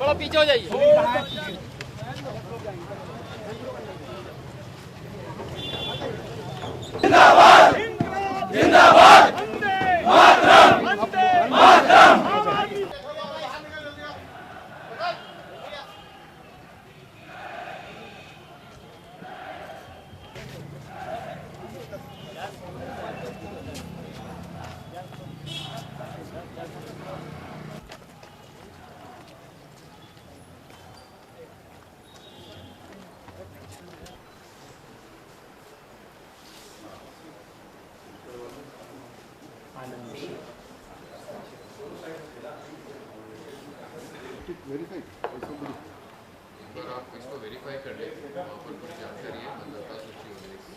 थोड़ा पीछे हो जाइए। जिंदाबाद जिंदाबाद मातरम मातरम। पर आप इसको वेरीफाई कर लें, वहाँ पर कुछ जानकारी है मतदाता सूची वगैरह की,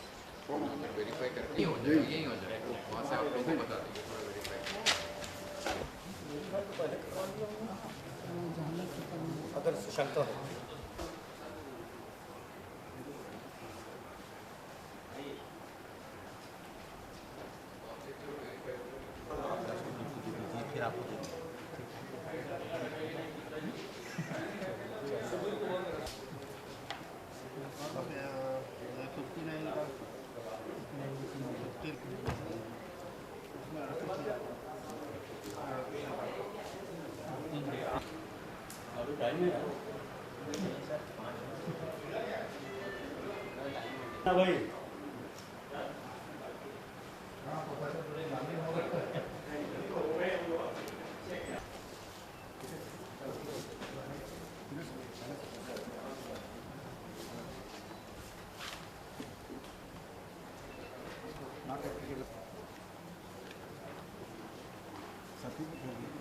अगर वेरीफाई करके हो जाए यही हो जाए वहाँ से आप लोगों को बता देंगे थोड़ा वेरीफाई अगर शंका हो। भाई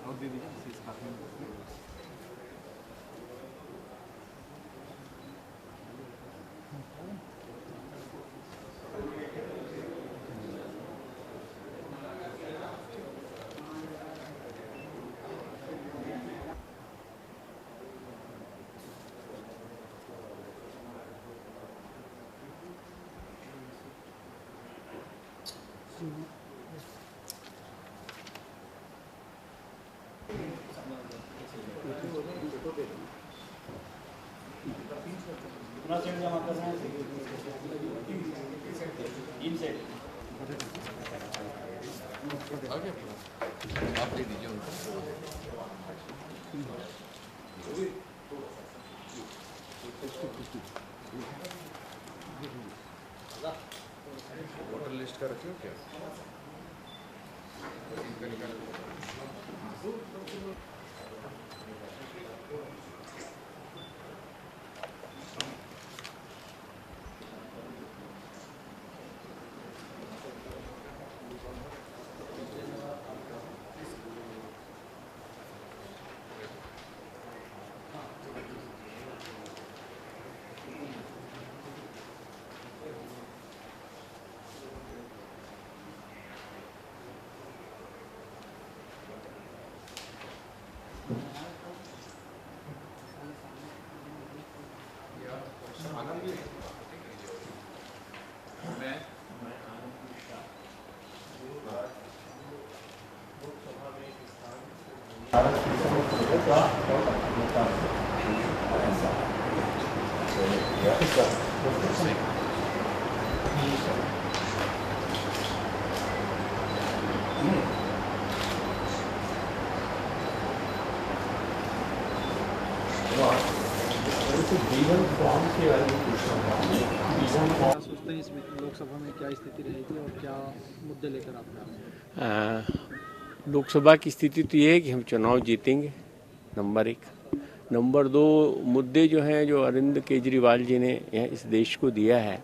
और दे दीजिए इस खाते में। कितना सेट जमा करना है? 3 सेट आगे आप दे दीजिए उनको। वोटर लिस्ट का रखे हो क्या? इनका निकाल सोचते हैं इसमें लोकसभा में क्या स्थिति रहेगी और क्या मुद्दे लेकर आप आए? लोकसभा की स्थिति तो ये है कि हम चुनाव जीतेंगे, नंबर 1। नंबर 2, मुद्दे जो हैं जो अरविंद केजरीवाल जी ने इस देश को दिया है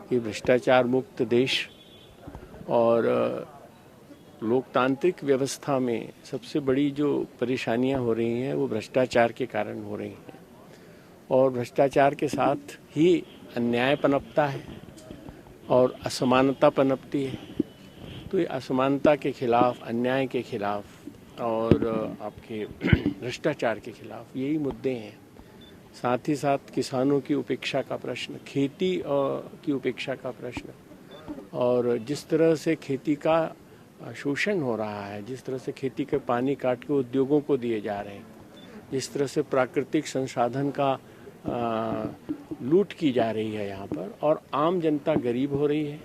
कि भ्रष्टाचार मुक्त देश और लोकतांत्रिक व्यवस्था में सबसे बड़ी जो परेशानियां हो रही हैं वो भ्रष्टाचार के कारण हो रही हैं और भ्रष्टाचार के साथ ही अन्याय पनपता है और असमानता पनपती है। तो ये असमानता के खिलाफ, अन्याय के खिलाफ और आपके भ्रष्टाचार के खिलाफ यही मुद्दे हैं। साथ ही साथ किसानों की उपेक्षा का प्रश्न, खेती की उपेक्षा का प्रश्न और जिस तरह से खेती का शोषण हो रहा है, जिस तरह से खेती के पानी काट के उद्योगों को दिए जा रहे हैं, जिस तरह से प्राकृतिक संसाधन का लूट की जा रही है यहाँ पर, और आम जनता गरीब हो रही है,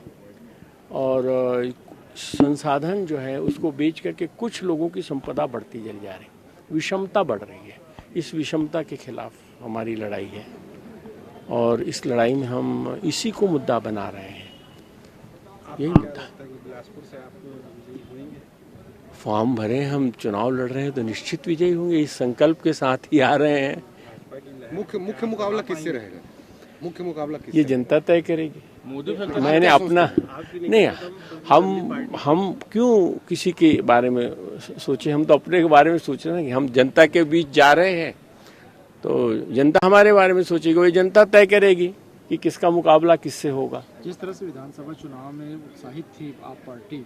और संसाधन जो है उसको बेच करके कुछ लोगों की संपदा बढ़ती चली जा रही, विषमता बढ़ रही है। इस विषमता के खिलाफ हमारी लड़ाई है, और इस लड़ाई में हम इसी को मुद्दा बना रहे हैं। यही मुद्दा। बिलासपुर से आप विजयी होंगे? फॉर्म भरे, हम चुनाव लड़ रहे हैं तो निश्चित विजयी होंगे। इस संकल्प के साथ ही आ रहे हैं। मुख्य मुकाबला किससे रहेगा? मुख्य मुकाबला किससे? ये जनता तय करेगी। मैंने अपना नहीं, हम क्यों किसी के बारे में सोचे? हम तो अपने के बारे में सोच रहे हैं कि हम जनता के बीच जा रहे हैं, तो जनता हमारे बारे में सोचेगी, वही जनता तय करेगी कि किसका मुकाबला किससे होगा। जिस तरह से विधानसभा चुनाव में उत्साहित थी आप पार्टी,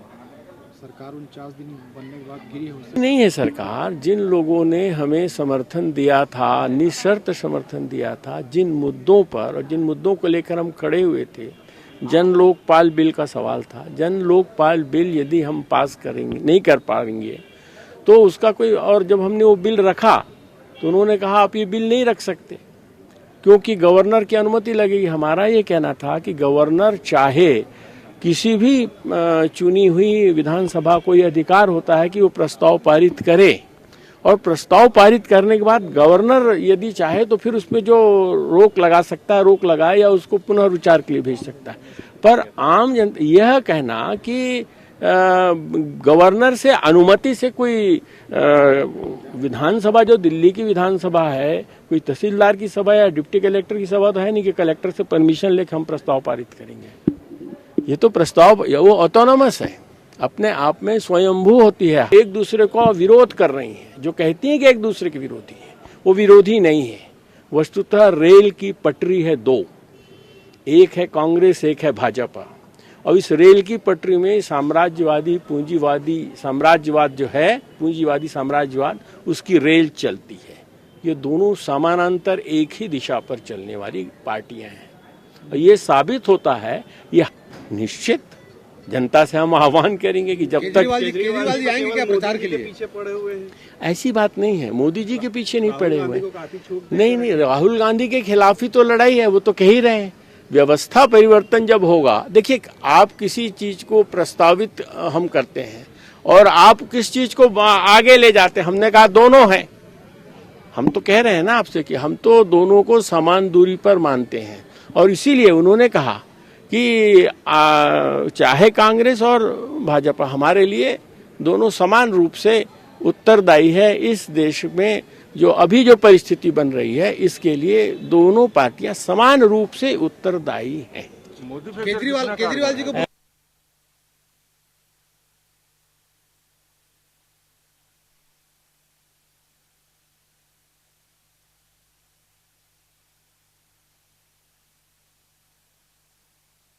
सरकार 49 दिन बनने के बाद गिरी हो सकती नहीं है सरकार। जिन लोगों ने हमें समर्थन दिया था, निःशर्त समर्थन दिया था, जिन मुद्दों पर और जिन मुद्दों को लेकर हम खड़े हुए थे, जन लोकपाल बिल का सवाल था। जन लोकपाल बिल यदि हम पास करेंगे, नहीं कर पाएंगे तो उसका कोई, और जब हमने वो बिल रखा तो उन्होंने कहा आप ये बिल नहीं रख सकते क्योंकि गवर्नर की अनुमति लगेगी। हमारा ये कहना था कि गवर्नर चाहे किसी भी चुनी हुई विधानसभा को यह अधिकार होता है कि वो प्रस्ताव पारित करे, और प्रस्ताव पारित करने के बाद गवर्नर यदि चाहे तो फिर उसमें जो रोक लगा सकता है रोक लगाए, या उसको पुनर्विचार के लिए भेज सकता है। पर आम जनता यह कहना कि गवर्नर से अनुमति से कोई विधानसभा, जो दिल्ली की विधानसभा है, कोई तहसीलदार की सभा या डिप्टी कलेक्टर की सभा तो है नहीं कि कलेक्टर से परमिशन लेकर हम प्रस्ताव पारित करेंगे। ये तो प्रस्ताव वो ऑटोनोमस है, अपने आप में स्वयंभू होती है। एक दूसरे को विरोध कर रही है, जो कहती है कि एक दूसरे के विरोधी है, वो विरोधी नहीं है। वस्तुतः रेल की पटरी है दो, एक है कांग्रेस, एक है भाजपा, और इस रेल की पटरी में साम्राज्यवादी पूंजीवादी साम्राज्यवाद जो है, पूंजीवादी साम्राज्यवाद, उसकी रेल चलती है। ये दोनों समानांतर एक ही दिशा पर चलने वाली पार्टियां हैं, और ये साबित होता है। ये निश्चित जनता से हम आह्वान करेंगे कि जब तक केजरीवाल जी आएंगे क्या प्रचार के लिए? पीछे पड़े हुए हैं। ऐसी बात नहीं है, मोदी जी के पीछे नहीं पड़े हुए। नहीं, राहुल गांधी के खिलाफ ही तो लड़ाई है, वो तो कह ही रहे हैं। व्यवस्था परिवर्तन जब होगा, देखिए आप किसी चीज को प्रस्तावित हम करते हैं और आप किस चीज को आगे ले जाते हैं। हमने कहा दोनों हैं, हम तो कह रहे हैं ना आपसे कि हम तो दोनों को समान दूरी पर मानते हैं, और इसीलिए उन्होंने कहा कि चाहे कांग्रेस और भाजपा, हमारे लिए दोनों समान रूप से उत्तरदायी है। इस देश में जो अभी जो परिस्थिति बन रही है, इसके लिए दोनों पार्टियां समान रूप से उत्तरदायी हैं। केजरीवाल जी को